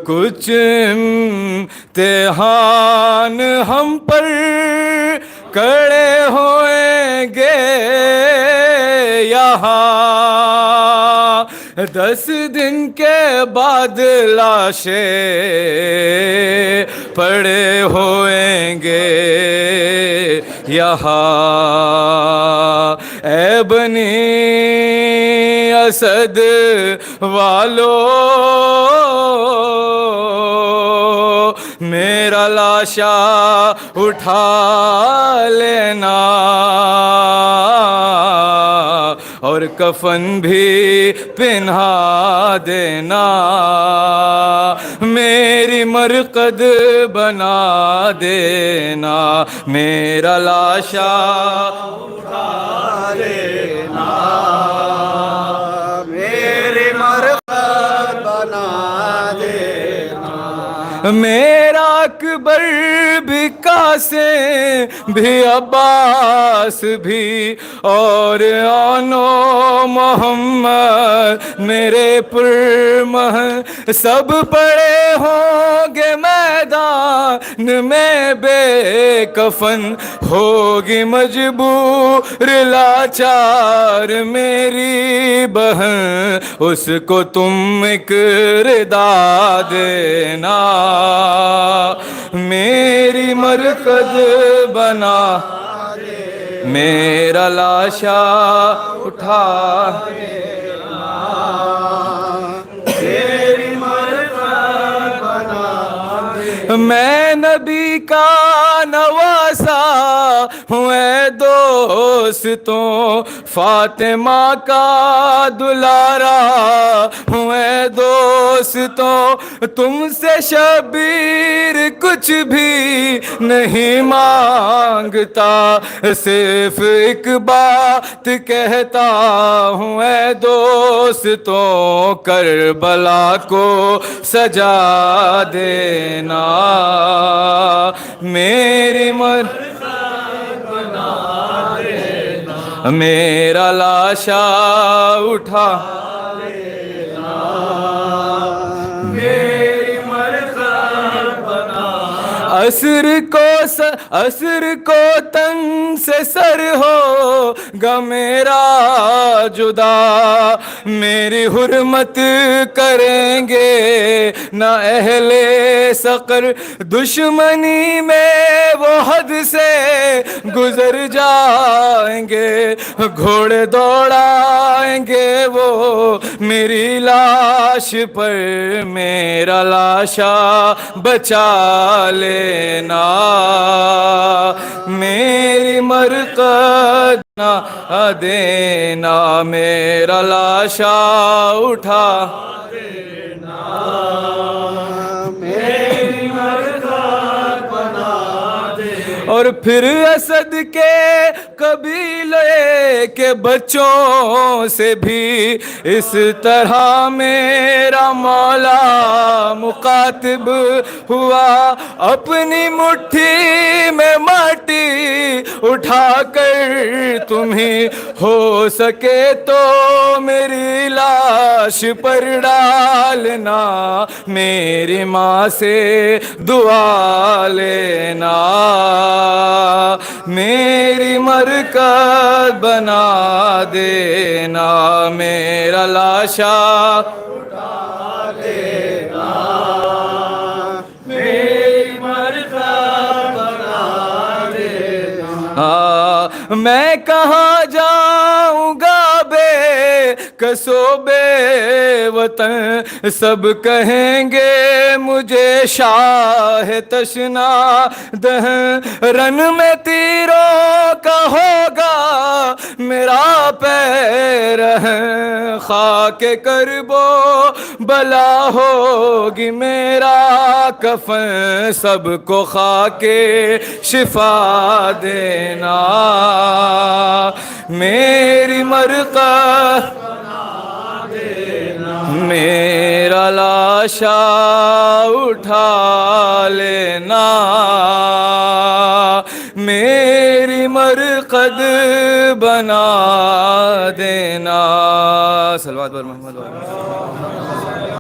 کچھ امتحان ہم پر کڑے ہوئیں گے یہاں، 10 دن کے بعد لاشیں پڑے ہوئیں گے یہاں۔ اے بنی اسد والو میرا لاشا اٹھا لینا، اور کفن بھی پہنا دینا، میری مرقد بنا دینا، میرا لاشا اٹھا لینا، میری مرقد بنا دینا۔ میرا اکبر بھی قاسم بھی عباس بھی اور آنو محمد میرے پرمہ سب پڑے ہوں گے میدان میں بے کفن، ہوگی مجبور لاچار میری بہن، اس کو تم ایک ردا دینا، میری مرقد بنا میرا لاشا اٹھا میری مرقد بنا دے۔ میں نبی کا نواسا ہوں اے دوستوں، فاطمہ کا دلارا ہوں اے دوستوں، تم سے شبیر کچھ بھی نہیں مانگتا، صرف ایک بات کہتا ہوں اے دوستوں، کربلا کو سجا دینا، میری مرقد بنا دینا، میرا لاشا اٹھا لینا، میری مرقد بنا۔ عصر کو تن سے سر ہوگا میرا جدا، میری حرمت کریں گے نہ اہل سقر، دشمنی میں وہ حد سے گزر جائیں گے، گھوڑے دوڑائیں گے وہ میری لاش پر، میرا لاشا بچا لینا، میری مرقد نہ دینا، میرا لاشا اٹھا دینا، میری مرقد بنا دے۔ اور پھر اسد کے قبیلے کے بچوں سے بھی اس طرح میرا مولا مخاطب ہوا، اپنی مٹھی میں مٹی اٹھا کر تمہیں ہو سکے تو میری لاش پر ڈالنا، میری ماں سے دعا لینا، میری مرقد بنا دینا، میرا لاشا اٹھا لینا، میری مرقد بنا دینا۔ میں کہاں جاؤں گا بے کسو بے وطن، سب کہیں گے مجھے شاہ تشنا دہن، رن میں تیروں کا ہوگا میرا پیر ہے، خاک کربو بلا ہوگی میرا کفن، سب کو خاک شفا دینا، میری مرقد میرا لاشا اٹھا لینا، میری مرقد بنا دینا۔ صلوات بر محمد۔